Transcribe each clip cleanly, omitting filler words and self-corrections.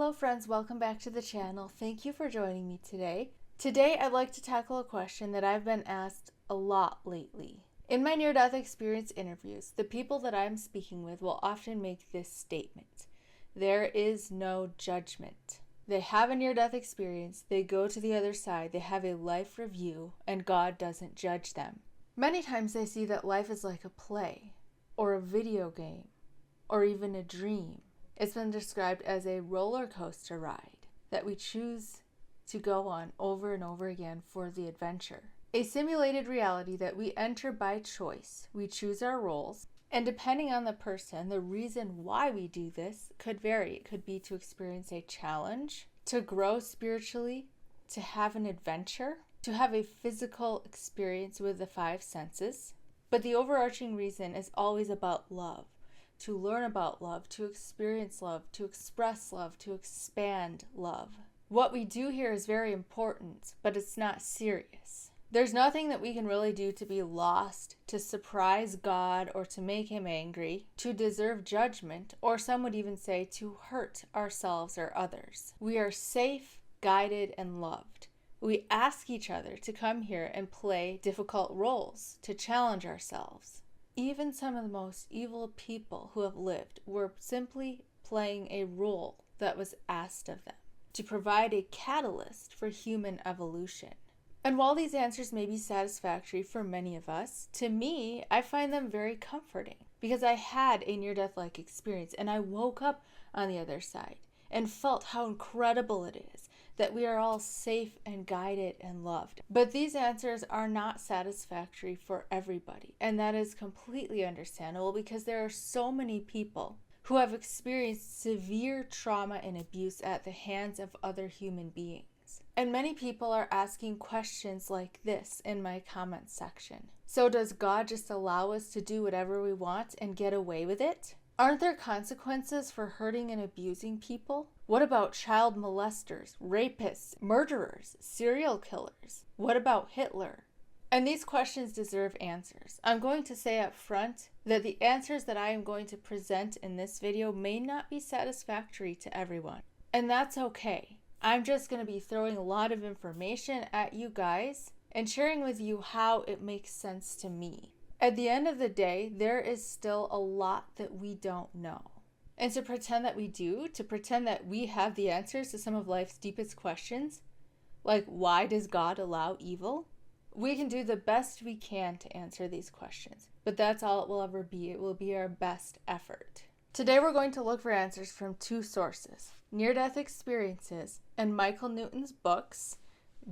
Hello friends, welcome back to the channel. Thank you for joining me today. Today I'd like to tackle a question that I've been asked a lot lately. In my near-death experience interviews, the people that I'm speaking with will often make this statement: there is no judgment. They have a near-death experience, they go to the other side, they have a life review, and God doesn't judge them. Many times they see that life is like a play, or a video game, or even a dream. It's been described as a roller coaster ride that we choose to go on over and over again for the adventure. A simulated reality that we enter by choice. We choose our roles, and depending on the person, the reason why we do this could vary. It could be to experience a challenge, to grow spiritually, to have an adventure, to have a physical experience with the five senses. But the overarching reason is always about love. To learn about love, to experience love, to express love, to expand love. What we do here is very important, but it's not serious. There's nothing that we can really do to be lost, to surprise God, or to make him angry, to deserve judgment, or some would even say to hurt ourselves or others. We are safe, guided, and loved. We ask each other to come here and play difficult roles, to challenge ourselves. Even some of the most evil people who have lived were simply playing a role that was asked of them, to provide a catalyst for human evolution. And while these answers may be satisfactory for many of us, to me, I find them very comforting because I had a near-death-like experience and I woke up on the other side and felt how incredible it is that we are all safe and guided and loved. But these answers are not satisfactory for everybody, and that is completely understandable because there are so many people who have experienced severe trauma and abuse at the hands of other human beings. And many people are asking questions like this in my comment section. So does God just allow us to do whatever we want and get away with it? Aren't there consequences for hurting and abusing people? What about child molesters, rapists, murderers, serial killers? What about Hitler? And these questions deserve answers. I'm going to say up front that the answers that I am going to present in this video may not be satisfactory to everyone. And that's okay. I'm just going to be throwing a lot of information at you guys and sharing with you how it makes sense to me. At the end of the day, there is still a lot that we don't know. And to pretend that we do, to pretend that we have the answers to some of life's deepest questions, like why does God allow evil? We can do the best we can to answer these questions, but that's all it will ever be. It will be our best effort. Today we're going to look for answers from two sources: near-death experiences and Michael Newton's books,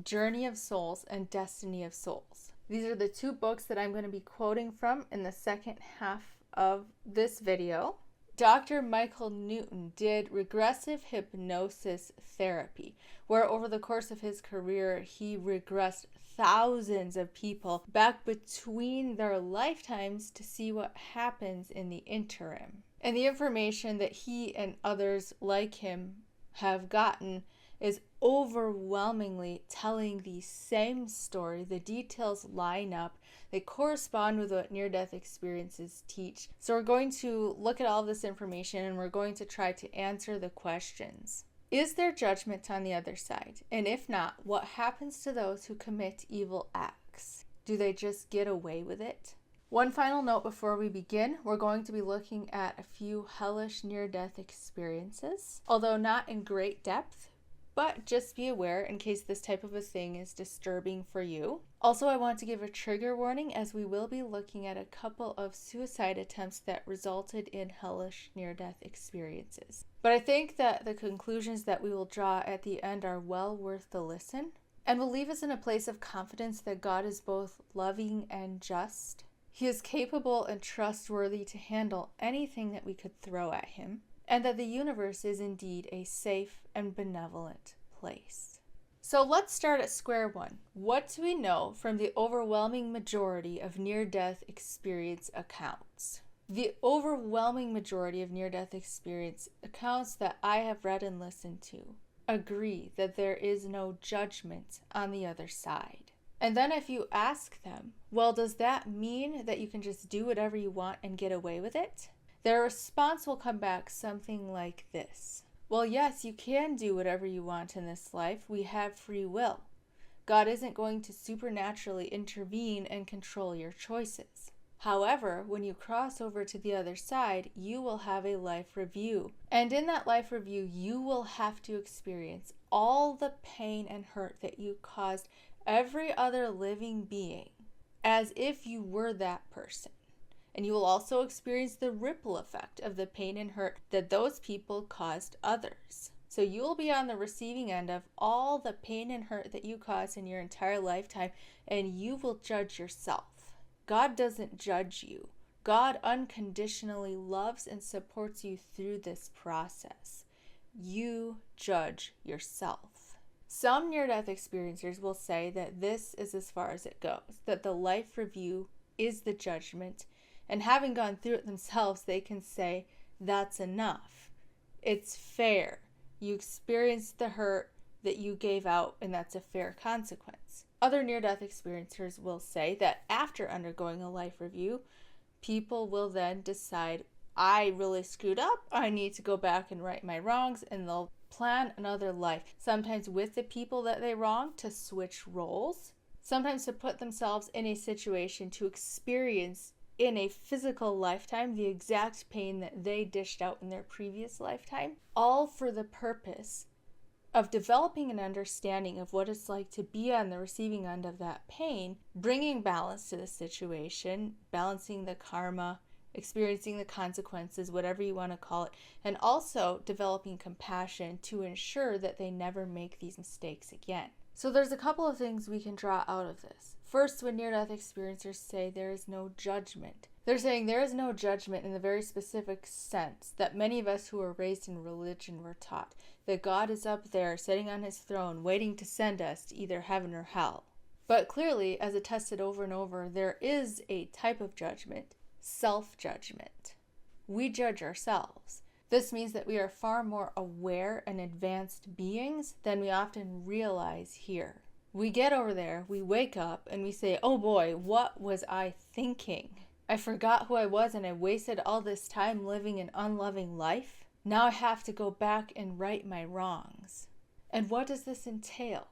Journey of Souls and Destiny of Souls. These are the two books that I'm going to be quoting from in the second half of this video. Dr. Michael Newton did regressive hypnosis therapy, where over the course of his career, he regressed thousands of people back between their lifetimes to see what happens in the interim. And the information that he and others like him have gotten is overwhelmingly telling the same story. The details line up. They correspond with what near-death experiences teach. So we're going to look at all this information and we're going to try to answer the questions. Is there judgment on the other side? And if not, what happens to those who commit evil acts? Do they just get away with it? One final note before we begin, we're going to be looking at a few hellish near-death experiences, although not in great depth. But just be aware in case this type of a thing is disturbing for you. Also, I want to give a trigger warning as we will be looking at a couple of suicide attempts that resulted in hellish near-death experiences. But I think that the conclusions that we will draw at the end are well worth the listen and will leave us in a place of confidence that God is both loving and just. He is capable and trustworthy to handle anything that we could throw at him, and that the universe is indeed a safe and benevolent place. So let's start at square one. What do we know from the overwhelming majority of near-death experience accounts? The overwhelming majority of near-death experience accounts that I have read and listened to agree that there is no judgment on the other side. And then if you ask them, well, does that mean that you can just do whatever you want and get away with it? Their response will come back something like this: Well, yes, you can do whatever you want in this life. We have free will. God isn't going to supernaturally intervene and control your choices. However, when you cross over to the other side, you will have a life review. And in that life review, you will have to experience all the pain and hurt that you caused every other living being, as if you were that person. And you will also experience the ripple effect of the pain and hurt that those people caused others. So you will be on the receiving end of all the pain and hurt that you caused in your entire lifetime, and you will judge yourself. God doesn't judge you. God unconditionally loves and supports you through this process. You judge yourself. Some near-death experiencers will say that this is as far as it goes, that the life review is the judgment, and having gone through it themselves, they can say, that's enough. It's fair. You experienced the hurt that you gave out, and that's a fair consequence. Other near-death experiencers will say that after undergoing a life review, people will then decide, I really screwed up, I need to go back and right my wrongs, and they'll plan another life, sometimes with the people that they wronged to switch roles, sometimes to put themselves in a situation to experience in a physical lifetime the exact pain that they dished out in their previous lifetime, all for the purpose of developing an understanding of what it's like to be on the receiving end of that pain, bringing balance to the situation, balancing the karma, experiencing the consequences, whatever you want to call it, and also developing compassion to ensure that they never make these mistakes again. So there's a couple of things we can draw out of this. First, when near-death experiencers say there is no judgment, they're saying there is no judgment in the very specific sense that many of us who were raised in religion were taught, that God is up there sitting on his throne waiting to send us to either heaven or hell. But clearly, as attested over and over, there is a type of judgment, self-judgment. We judge ourselves. This means that we are far more aware and advanced beings than we often realize here. We get over there, we wake up, and we say, oh boy, what was I thinking? I forgot who I was and I wasted all this time living an unloving life. Now I have to go back and right my wrongs. And what does this entail?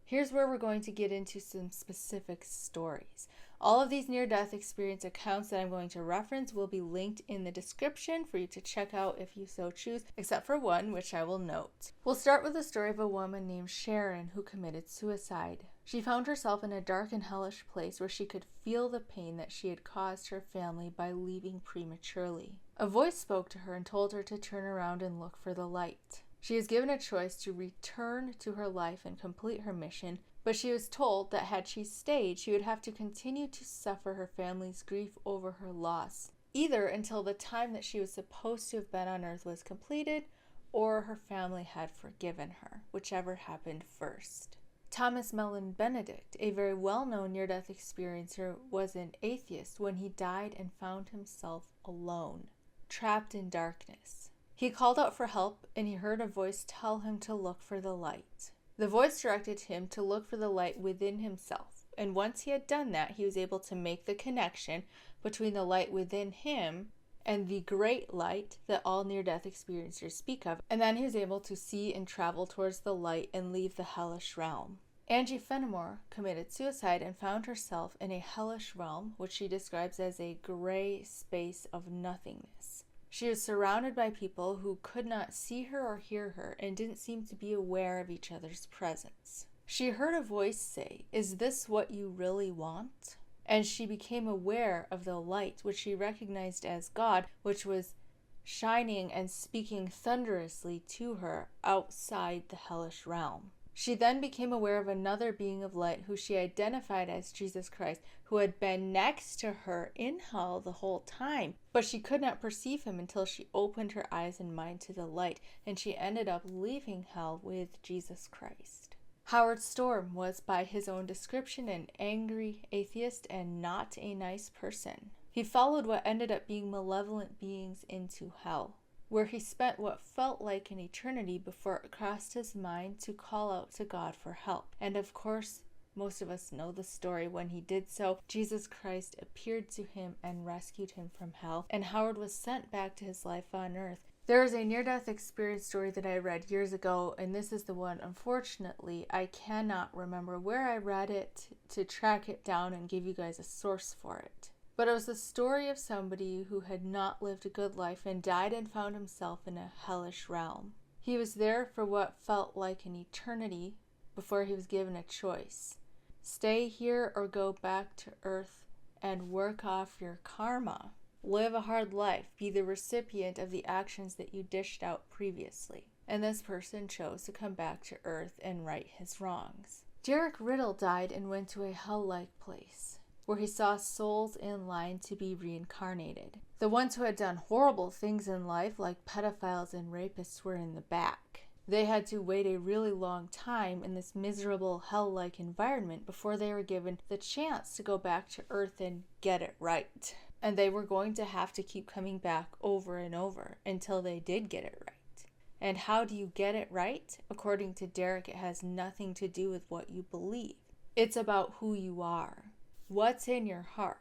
Here's where we're going to get into some specific stories. All of these near-death experience accounts that I'm going to reference will be linked in the description for you to check out if you so choose, except for one, which I will note. We'll start with the story of a woman named Sharon who committed suicide. She found herself in a dark and hellish place where she could feel the pain that she had caused her family by leaving prematurely. A voice spoke to her and told her to turn around and look for the light. She is given a choice to return to her life and complete her mission, but she was told that had she stayed, she would have to continue to suffer her family's grief over her loss, either until the time that she was supposed to have been on earth was completed, or her family had forgiven her, whichever happened first. Thomas Mellon Benedict, a very well-known near-death experiencer, was an atheist when he died and found himself alone, trapped in darkness. He called out for help, and he heard a voice tell him to look for the light. The voice directed him to look for the light within himself, and once he had done that, he was able to make the connection between the light within him and the great light that all near-death experiencers speak of, and then he was able to see and travel towards the light and leave the hellish realm. Angie Fenimore committed suicide and found herself in a hellish realm, which she describes as a gray space of nothingness. She was surrounded by people who could not see her or hear her and didn't seem to be aware of each other's presence. She heard a voice say, "Is this what you really want?" And she became aware of the light, which she recognized as God, which was shining and speaking thunderously to her outside the hellish realm. She then became aware of another being of light who she identified as Jesus Christ, who had been next to her in hell the whole time, but she could not perceive him until she opened her eyes and mind to the light, and she ended up leaving hell with Jesus Christ. Howard Storm was, by his own description, an angry atheist and not a nice person. He followed what ended up being malevolent beings into hell, where he spent what felt like an eternity before it crossed his mind to call out to God for help. And of course, most of us know the story. When he did so, Jesus Christ appeared to him and rescued him from hell, and Howard was sent back to his life on earth, There is a near-death experience story that I read years ago, and this is the one, unfortunately, I cannot remember where I read it to track it down and give you guys a source for it. But it was the story of somebody who had not lived a good life and died and found himself in a hellish realm. He was there for what felt like an eternity before he was given a choice. Stay here or go back to Earth and work off your karma. Live a hard life. Be the recipient of the actions that you dished out previously. And this person chose to come back to Earth and right his wrongs. Derek Riddle died and went to a hell-like place, where he saw souls in line to be reincarnated. The ones who had done horrible things in life, like pedophiles and rapists, were in the back. They had to wait a really long time in this miserable hell-like environment before they were given the chance to go back to Earth and get it right. And they were going to have to keep coming back over and over until they did get it right. And how do you get it right? According to Derek, it has nothing to do with what you believe. It's about who you are. What's in your heart?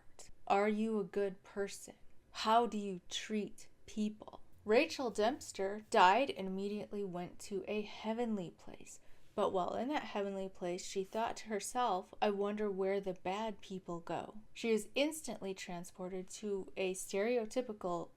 Are you a good person? How do you treat people? Rachel Dempster died and immediately went to a heavenly place. But while in that heavenly place, she thought to herself, I wonder where the bad people go. She was instantly transported to a stereotypical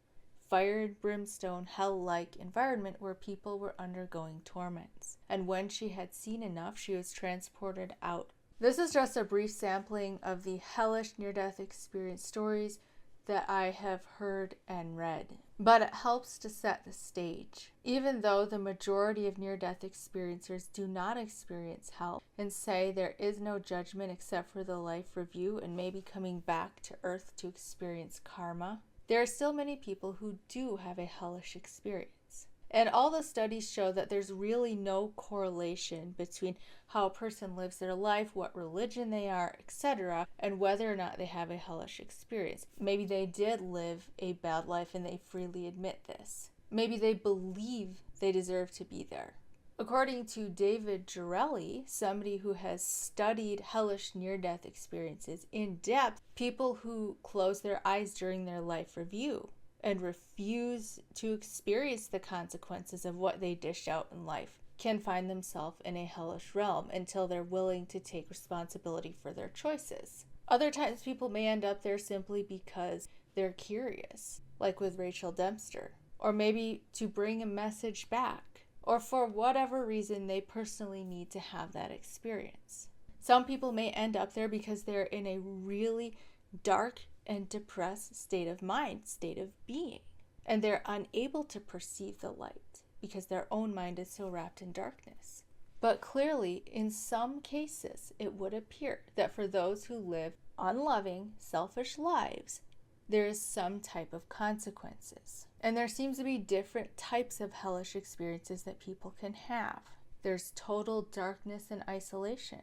fire and brimstone hell-like environment where people were undergoing torments. And when she had seen enough, she was transported out. This is just a brief sampling of the hellish near-death experience stories that I have heard and read, but it helps to set the stage. Even though the majority of near-death experiencers do not experience hell and say there is no judgment except for the life review and maybe coming back to Earth to experience karma, there are still many people who do have a hellish experience. And all the studies show that there's really no correlation between how a person lives their life, what religion they are, etc., and whether or not they have a hellish experience. Maybe they did live a bad life and they freely admit this. Maybe they believe they deserve to be there. According to David Girelli, somebody who has studied hellish near-death experiences in depth, people who close their eyes during their life review and refuse to experience the consequences of what they dish out in life can find themselves in a hellish realm until they're willing to take responsibility for their choices. Other times people may end up there simply because they're curious, like with Rachel Dempster, or maybe to bring a message back, or for whatever reason they personally need to have that experience. Some people may end up there because they're in a really dark and depressed state of mind, state of being, and they're unable to perceive the light because their own mind is so wrapped in darkness. But clearly, in some cases, it would appear that for those who live unloving, selfish lives, there is some type of consequences. And there seems to be different types of hellish experiences that people can have. There's total darkness and isolation.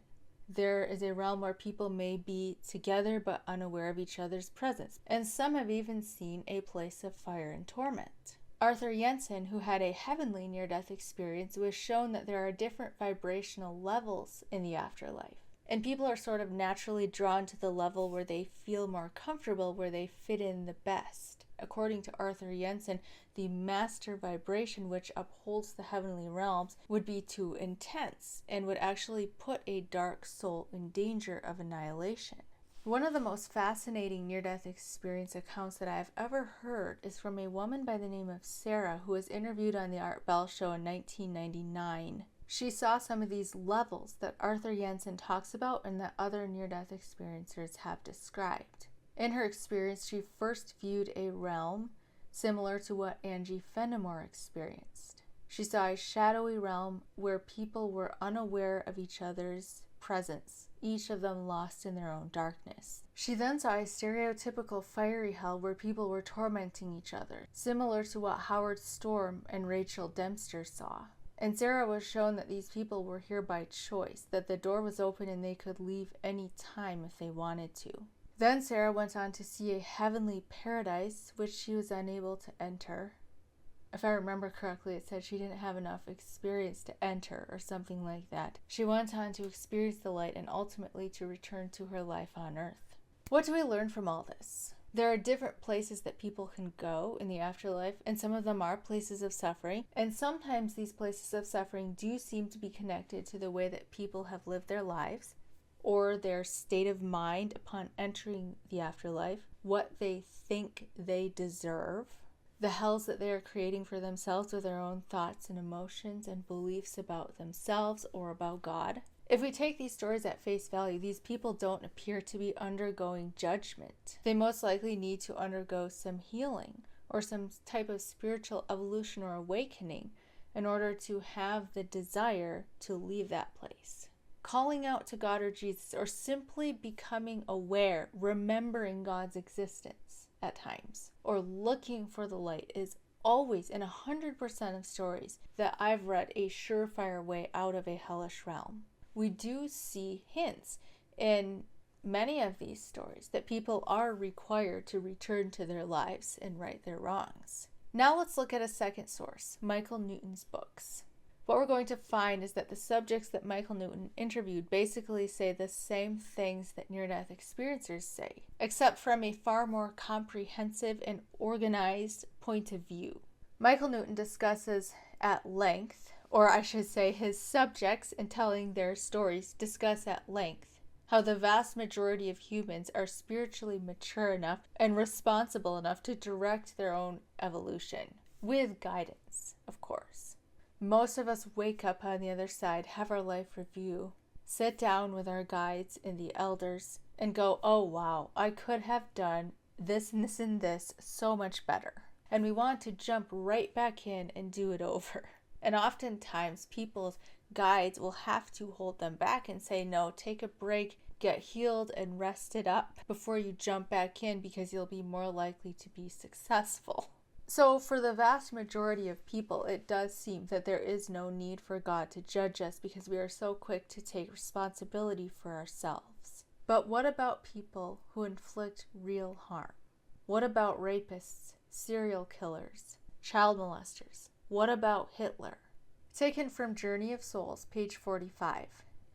There is a realm where people may be together but unaware of each other's presence, and some have even seen a place of fire and torment. Arthur Jensen, who had a heavenly near-death experience, was shown that there are different vibrational levels in the afterlife, and people are sort of naturally drawn to the level where they feel more comfortable, where they fit in the best. According to Arthur Jensen, the master vibration which upholds the heavenly realms would be too intense and would actually put a dark soul in danger of annihilation. One of the most fascinating near-death experience accounts that I've ever heard is from a woman by the name of Sarah, who was interviewed on the Art Bell show in 1999. She saw some of these levels that Arthur Jensen talks about and that other near-death experiencers have described. In her experience, she first viewed a realm similar to what Angie Fenimore experienced. She saw a shadowy realm where people were unaware of each other's presence, each of them lost in their own darkness. She then saw a stereotypical fiery hell where people were tormenting each other, similar to what Howard Storm and Rachel Dempster saw. And Sarah was shown that these people were here by choice, that the door was open and they could leave any time if they wanted to. Then Sarah went on to see a heavenly paradise, which she was unable to enter. If I remember correctly, it said she didn't have enough experience to enter or something like that. She went on to experience the light and ultimately to return to her life on Earth. What do we learn from all this? There are different places that people can go in the afterlife, and some of them are places of suffering. And sometimes these places of suffering do seem to be connected to the way that people have lived their lives, or their state of mind upon entering the afterlife, what they think they deserve, the hells that they are creating for themselves with their own thoughts and emotions and beliefs about themselves or about God. If we take these stories at face value, these people don't appear to be undergoing judgment. They most likely need to undergo some healing or some type of spiritual evolution or awakening in order to have the desire to leave that place. Calling out to God or Jesus, or simply becoming aware, remembering God's existence at times, or looking for the light is always, in 100% of stories that I've read, a surefire way out of a hellish realm. We do see hints in many of these stories that people are required to return to their lives and right their wrongs. Now let's look at a second source, Michael Newton's books. What we're going to find is that the subjects that Michael Newton interviewed basically say the same things that near-death experiencers say, except from a far more comprehensive and organized point of view. Michael Newton discusses at length, or I should say his subjects in telling their stories discuss at length, how the vast majority of humans are spiritually mature enough and responsible enough to direct their own evolution, with guidance, of course. Most of us wake up on the other side, have our life review, sit down with our guides and the elders, and go, oh wow, I could have done this and this and this so much better. And we want to jump right back in and do it over. And oftentimes people's guides will have to hold them back and say, no, take a break, get healed and rested up before you jump back in, because you'll be more likely to be successful. So for the vast majority of people, it does seem that there is no need for God to judge us because we are so quick to take responsibility for ourselves. But what about people who inflict real harm? What about rapists, serial killers, child molesters? What about Hitler? Taken from Journey of Souls, page 45.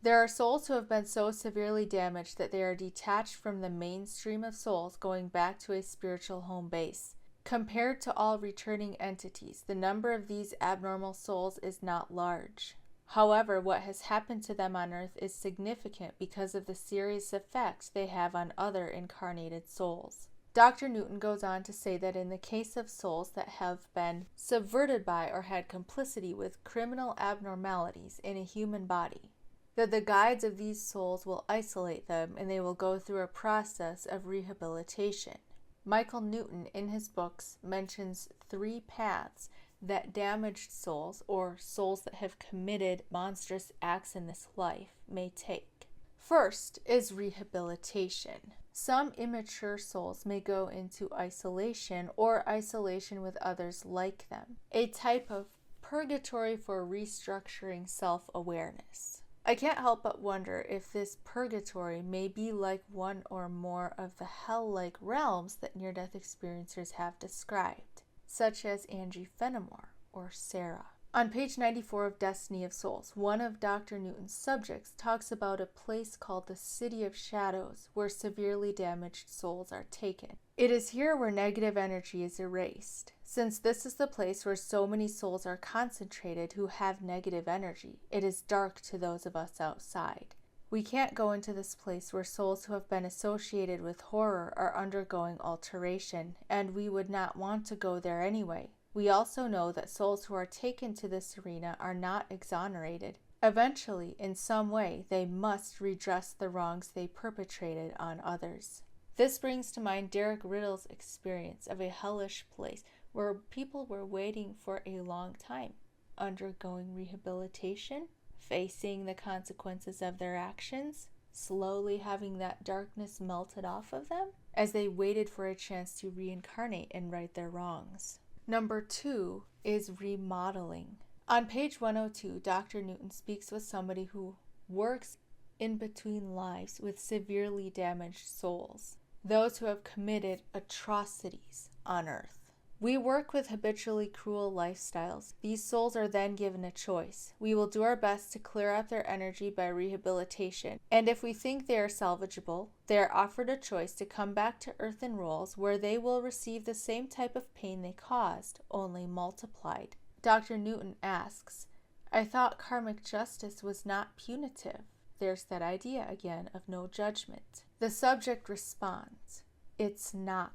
There are souls who have been so severely damaged that they are detached from the mainstream of souls, going back to a spiritual home base. Compared to all returning entities, the number of these abnormal souls is not large. However, what has happened to them on earth is significant because of the serious effects they have on other incarnated souls. Dr. Newton goes on to say that in the case of souls that have been subverted by or had complicity with criminal abnormalities in a human body, that the guides of these souls will isolate them and they will go through a process of rehabilitation. Michael Newton, in his books, mentions 3 paths that damaged souls, or souls that have committed monstrous acts in this life, may take. First is rehabilitation. Some immature souls may go into isolation or isolation with others like them, a type of purgatory for restructuring self-awareness. I can't help but wonder if this purgatory may be like one or more of the hell-like realms that near-death experiencers have described, such as Angie Fenimore or Sarah. On page 94 of Destiny of Souls, one of Dr. Newton's subjects talks about a place called the City of Shadows, where severely damaged souls are taken. It is here where negative energy is erased. Since this is the place where so many souls are concentrated who have negative energy, it is dark to those of us outside. We can't go into this place where souls who have been associated with horror are undergoing alteration, and we would not want to go there anyway. We also know that souls who are taken to this arena are not exonerated. Eventually, in some way, they must redress the wrongs they perpetrated on others. This brings to mind Derek Riddle's experience of a hellish place where people were waiting for a long time, undergoing rehabilitation, facing the consequences of their actions, slowly having that darkness melted off of them as they waited for a chance to reincarnate and right their wrongs. Number 2 is remodeling. On page 102, Dr. Newton speaks with somebody who works in between lives with severely damaged souls, those who have committed atrocities on earth. We work with habitually cruel lifestyles. These souls are then given a choice. We will do our best to clear out their energy by rehabilitation, and if we think they are salvageable, they are offered a choice to come back to earthen roles where they will receive the same type of pain they caused, only multiplied. Dr. Newton asks, I thought karmic justice was not punitive. There's that idea again of no judgment. The subject responds, it's not.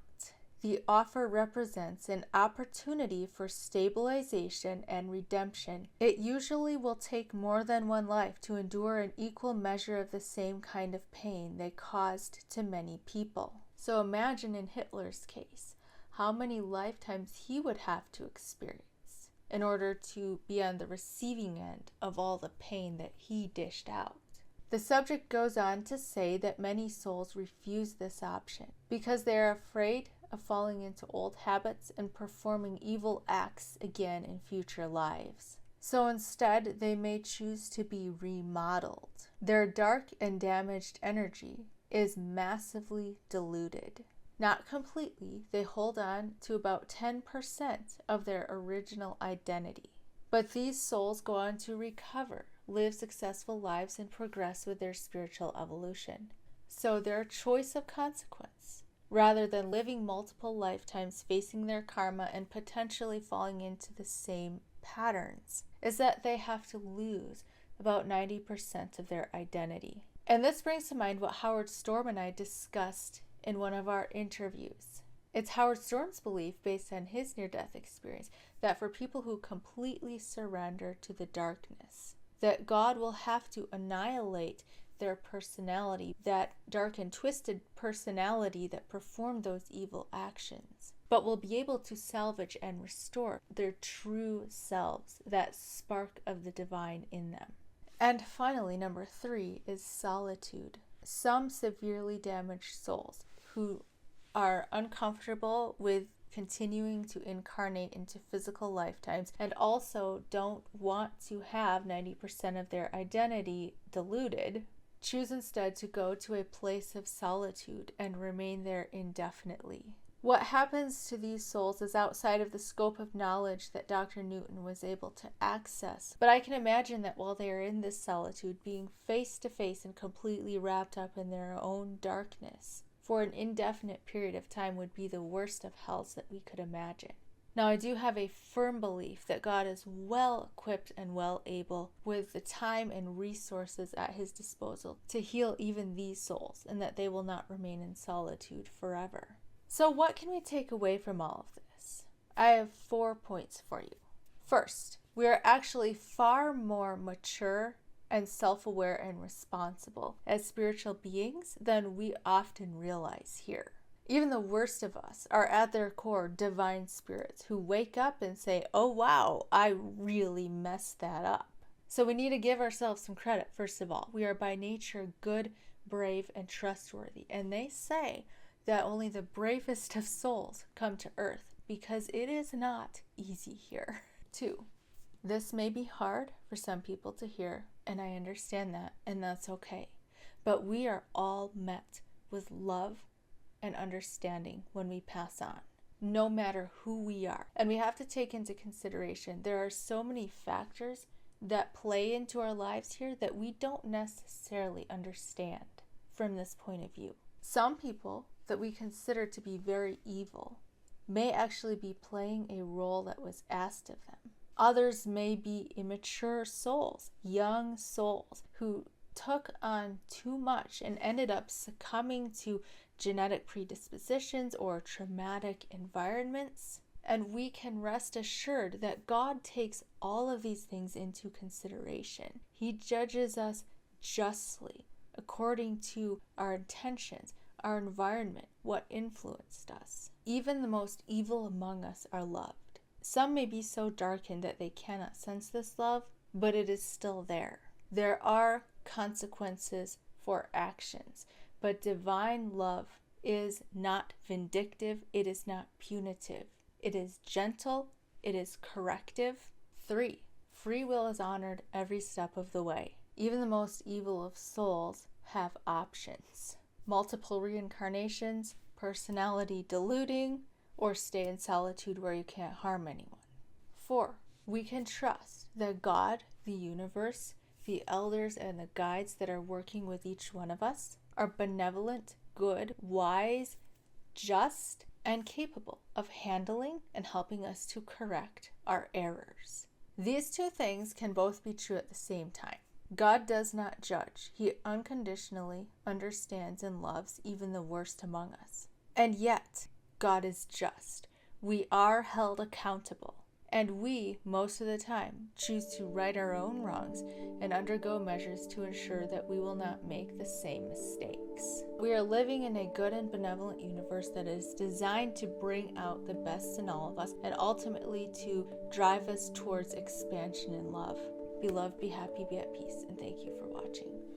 The offer represents an opportunity for stabilization and redemption. It usually will take more than one life to endure an equal measure of the same kind of pain they caused to many people. So imagine in Hitler's case, how many lifetimes he would have to experience in order to be on the receiving end of all the pain that he dished out. The subject goes on to say that many souls refuse this option because they are afraid of falling into old habits and performing evil acts again in future lives. So instead, they may choose to be remodeled. Their dark and damaged energy is massively diluted. Not completely, they hold on to about 10% of their original identity. But these souls go on to recover, live successful lives, and progress with their spiritual evolution. So their choice of consequence, rather than living multiple lifetimes facing their karma and potentially falling into the same patterns, is that they have to lose about 90% of their identity. And this brings to mind what Howard Storm and I discussed in one of our interviews. It's Howard Storm's belief, based on his near-death experience, that for people who completely surrender to the darkness, that God will have to annihilate their personality, that dark and twisted personality that performed those evil actions, but will be able to salvage and restore their true selves, that spark of the divine in them. And finally, number 3 is solitude. Some severely damaged souls who are uncomfortable with continuing to incarnate into physical lifetimes and also don't want to have 90% of their identity diluted, choose instead to go to a place of solitude and remain there indefinitely. What happens to these souls is outside of the scope of knowledge that Dr. Newton was able to access, but I can imagine that while they are in this solitude, being face to face and completely wrapped up in their own darkness for an indefinite period of time would be the worst of hells that we could imagine. Now, I do have a firm belief that God is well equipped and well able with the time and resources at his disposal to heal even these souls, and that they will not remain in solitude forever. So what can we take away from all of this? I have 4 points for you. First, we are actually far more mature and self-aware and responsible as spiritual beings than we often realize here. Even the worst of us are at their core divine spirits who wake up and say, oh wow, I really messed that up. So we need to give ourselves some credit, first of all. We are by nature good, brave, and trustworthy. And they say that only the bravest of souls come to earth because it is not easy here. 2, this may be hard for some people to hear, and I understand that, and that's okay. But we are all met with love and understanding when we pass on, no matter who we are. And we have to take into consideration there are so many factors that play into our lives here that we don't necessarily understand from this point of view. Some people that we consider to be very evil may actually be playing a role that was asked of them. Others may be immature souls, young souls who took on too much and ended up succumbing to genetic predispositions or traumatic environments. And we can rest assured that God takes all of these things into consideration. He judges us justly according to our intentions, our environment, what influenced us. Even the most evil among us are loved. Some may be so darkened that they cannot sense this love, but it is still there. There are consequences for actions, but divine love is not vindictive, it is not punitive. It is gentle, it is corrective. 3, free will is honored every step of the way. Even the most evil of souls have options. Multiple reincarnations, personality diluting, or stay in solitude where you can't harm anyone. 4. We can trust that God, the universe, the elders, and the guides that are working with each one of us are benevolent, good, wise, just, and capable of handling and helping us to correct our errors. These two things can both be true at the same time. God does not judge. He unconditionally understands and loves even the worst among us. And yet, God is just. We are held accountable. And we, most of the time, choose to right our own wrongs and undergo measures to ensure that we will not make the same mistakes. We are living in a good and benevolent universe that is designed to bring out the best in all of us and ultimately to drive us towards expansion in love. Be loved, be happy, be at peace, and thank you for watching.